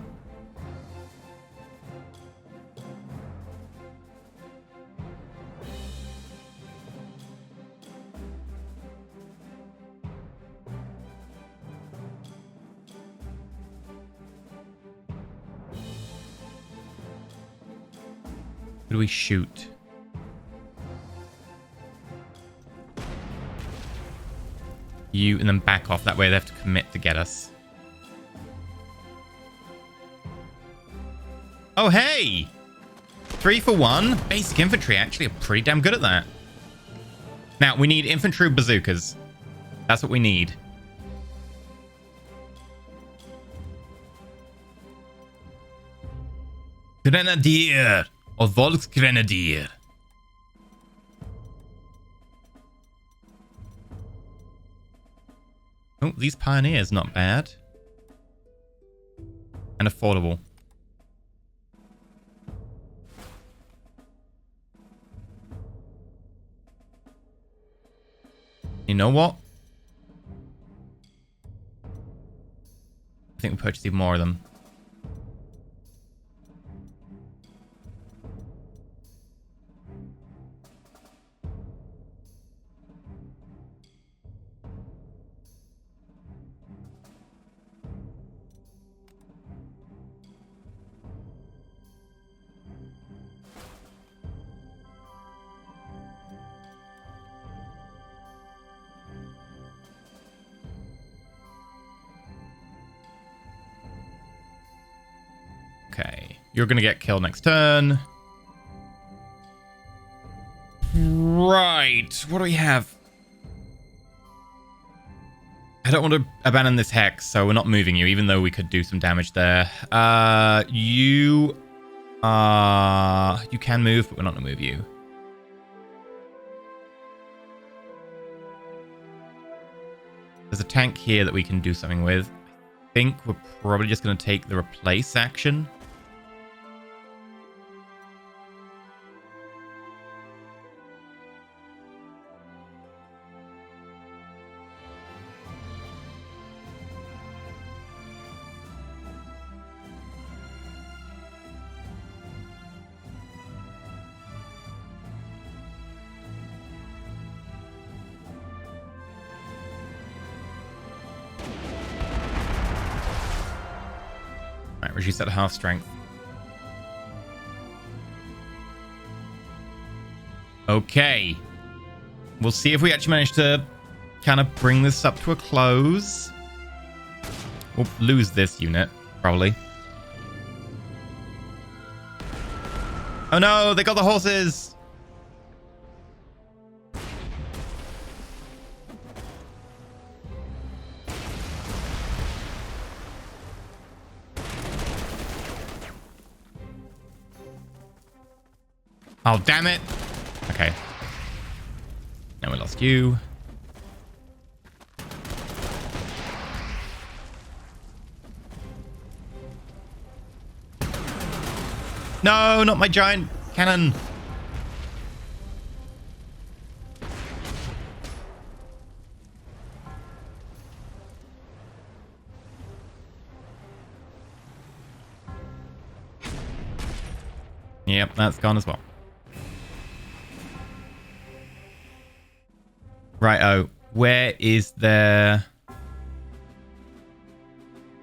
Who do we shoot? You, and then back off. That way they have to commit to get us. Oh, hey! 3 for 1. Basic infantry actually are pretty damn good at that. Now, we need infantry bazookas. That's what we need. Grenadier! Or Volksgrenadier. Oh, these pioneers, not bad. And affordable. You know what? I think we purchased even more of them. Okay, you're gonna get killed next turn. Right, what do we have? I don't want to abandon this hex, so we're not moving you, even though we could do some damage there. You can move, but we're not gonna move you. There's a tank here that we can do something with. I think we're probably just gonna take the replace action. Right, reduce that to half strength. Okay. We'll see if we actually manage to kind of bring this up to a close. We'll lose this unit, probably. Oh no, they got the horses! Oh, damn it! Okay. Now we lost you. No, not my giant cannon. Yep, that's gone as well. Righto, where is their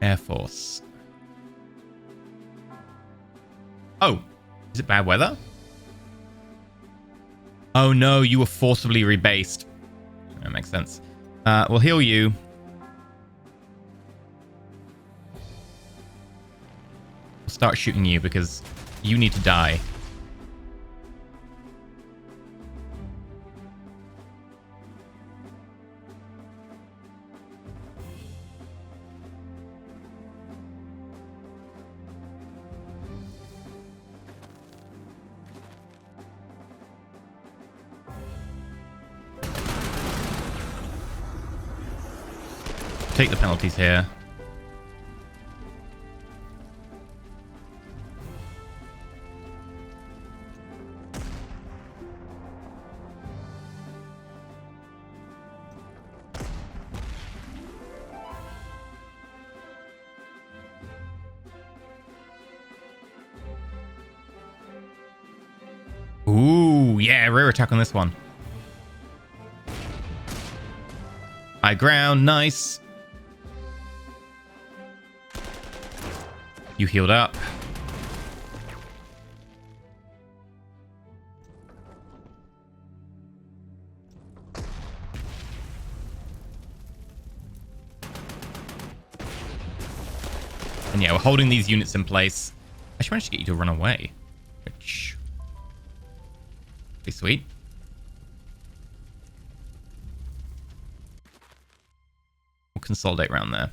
Air Force? Oh, is it bad weather? Oh no, you were forcibly rebased. That makes sense. We'll heal you. We'll start shooting you because you need to die. Take the penalties here. Ooh, yeah, rear attack on this one. High ground, nice. You healed up. And yeah, we're holding these units in place. I actually managed to get you to run away, which be sweet. We'll consolidate around there.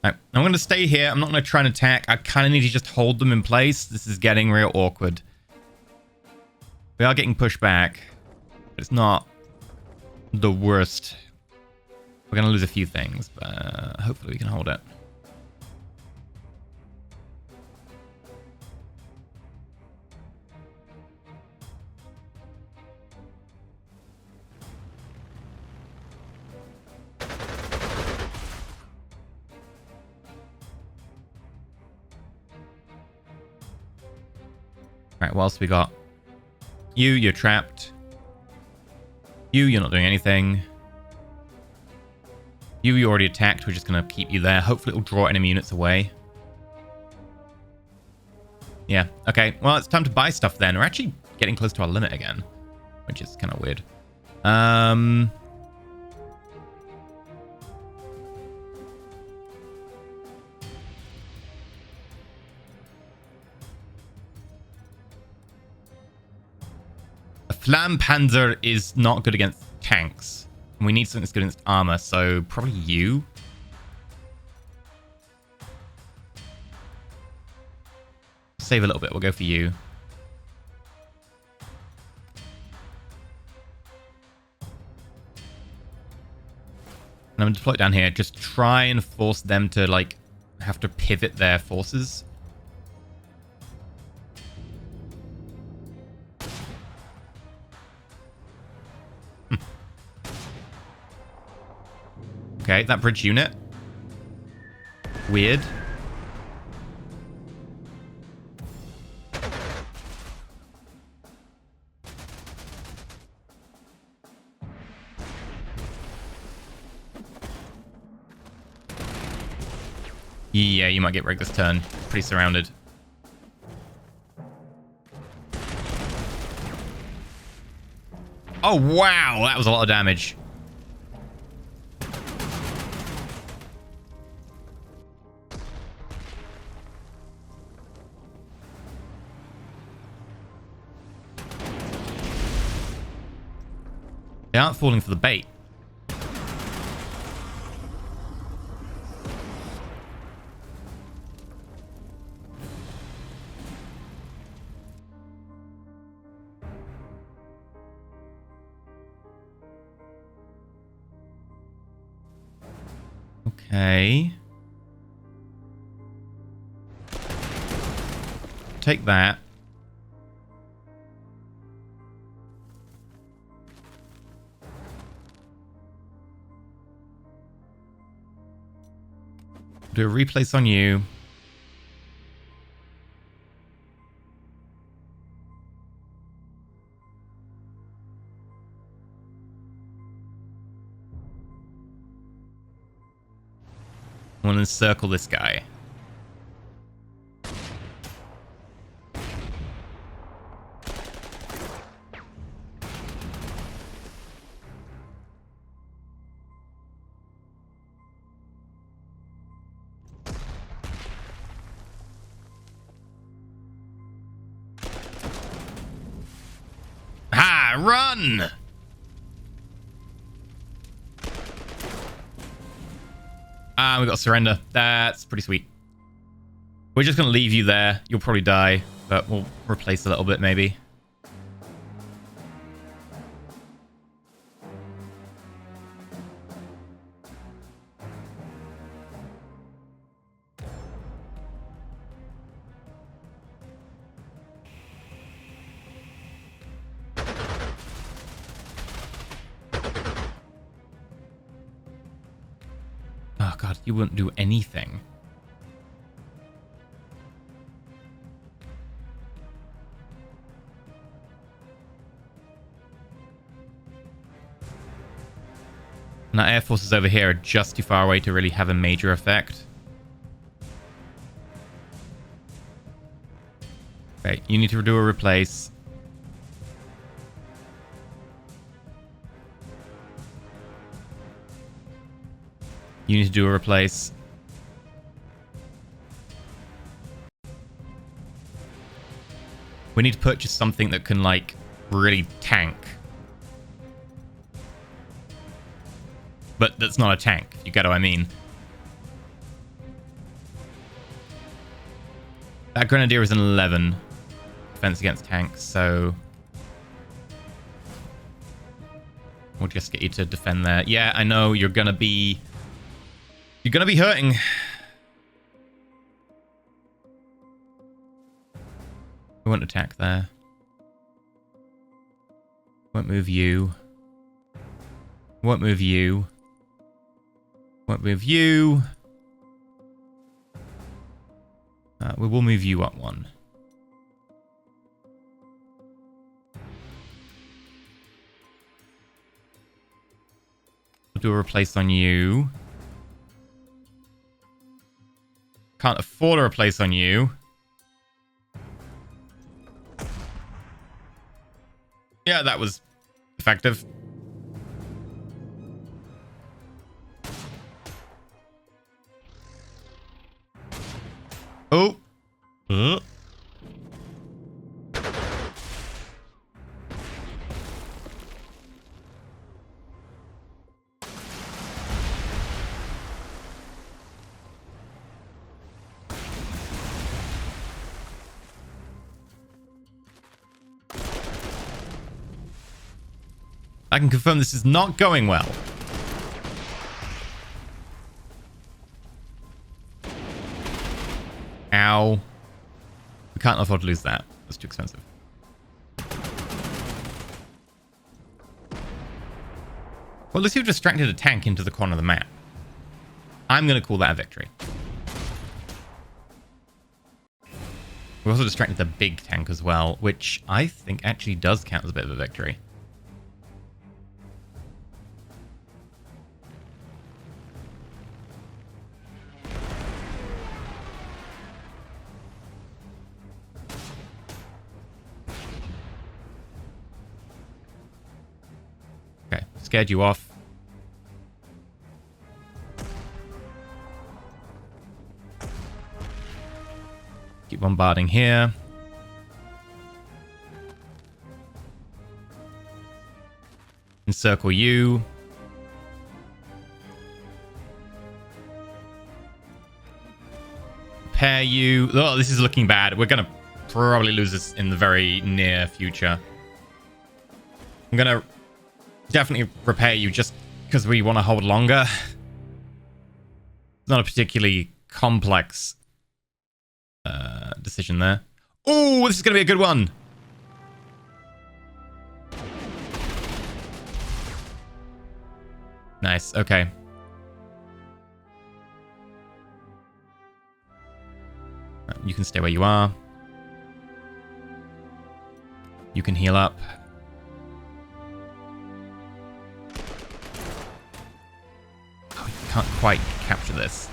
Right, I'm going to stay here. I'm not going to try and attack. I kind of need to just hold them in place. This is getting real awkward. We are getting pushed back. It's not the worst. We're going to lose a few things, but hopefully we can hold it. Right, what else we got? You're trapped. You're not doing anything. You already attacked. We're just going to keep you there. Hopefully it'll draw enemy units away. Yeah, okay. Well, it's time to buy stuff then. We're actually getting close to our limit again, which is kind of weird. Flam Panzer is not good against tanks. And we need something that's good against armor, so probably you. Save a little bit. We'll go for you. And I'm going to deploy it down here. Just try and force them to, like, have to pivot their forces. Okay, that bridge unit. Weird. Yeah, you might get rigged this turn. Pretty surrounded. Oh, wow. That was a lot of damage. They aren't falling for the bait. Okay. Take that. Do a replace on you. I want to encircle this guy. Ha! Run! We got to surrender. That's pretty sweet. We're just going to leave you there. You'll probably die, but we'll replace a little bit maybe. Oh god, you wouldn't do anything. And our air forces over here are just too far away to really have a major effect. Okay, you need to do a replace. You need to do a replace. We need to purchase something that can, like, really tank. But that's not a tank, if you get what I mean. That Grenadier is an 11. Defense against tanks, so... we'll just get you to defend there. Yeah, I know, you're gonna be... you're gonna be hurting. We won't attack there. Won't move you. Won't move you. Won't move you. We will move you up one. We'll do a replace on you. Can't afford a replace on you. Yeah, that was effective. Oh. I can confirm this is not going well. Ow. We can't afford to lose that. That's too expensive. Well, let's see, you've distracted a tank into the corner of the map. I'm going to call that a victory. We also distracted the big tank as well, which I think actually does count as a bit of a victory. Okay, scared you off. Keep bombarding here. Encircle you. Repair you. Oh, this is looking bad. We're going to probably lose this in the very near future. I'm going to definitely repair you just because we want to hold longer. It's not a particularly complex decision there. Oh, this is going to be a good one. Nice. Okay. You can stay where you are. You can heal up. Oh, you can't quite capture this.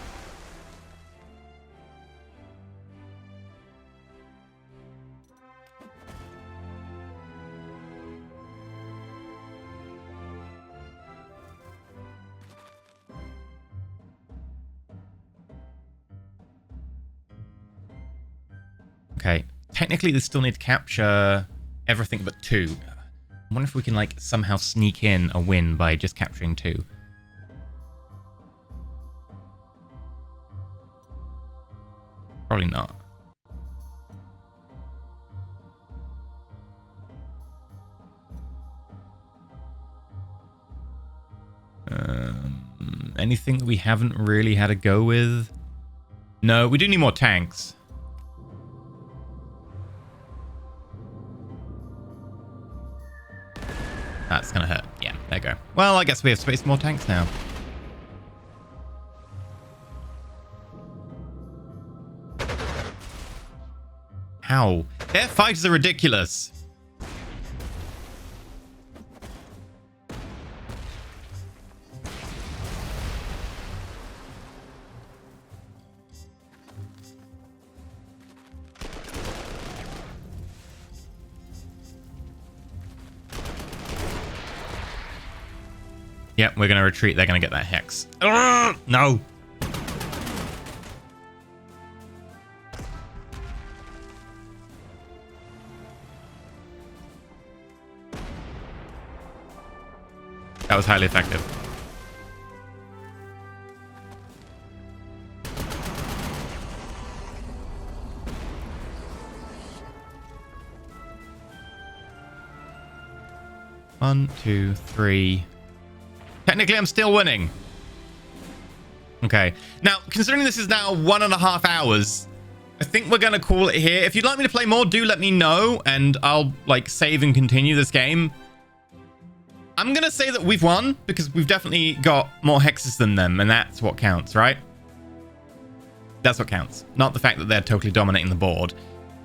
Okay, technically they still need to capture everything but 2. I wonder if we can like somehow sneak in a win by just capturing 2. Probably not. Anything that we haven't really had a go with? No, we do need more tanks. That's gonna hurt. Yeah, there you go. Well, I guess we have space for more tanks now. How? Their fighters are ridiculous. Yep, we're going to retreat. They're going to get that hex. No. That was highly effective. One, two, three. Technically, I'm still winning. Okay. Now, considering this is now 1.5 hours, I think we're going to call it here. If you'd like me to play more, do let me know, and I'll, like, save and continue this game. I'm going to say that we've won, because we've definitely got more hexes than them, and that's what counts, right? That's what counts. Not the fact that they're totally dominating the board.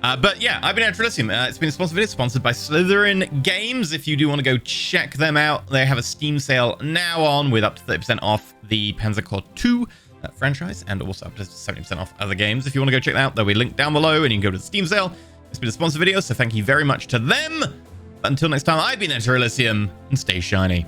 But yeah, I've been EnterElysium. It's been a sponsored video, sponsored by Slytherin Games. If you do want to go check them out, they have a Steam sale now on with up to 30% off the Panzer Corps 2 franchise, and also up to 70% off other games. If you want to go check that out, there'll be a link down below, and you can go to the Steam sale. It's been a sponsored video, so thank you very much to them. But until next time, I've been EnterElysium, and stay shiny.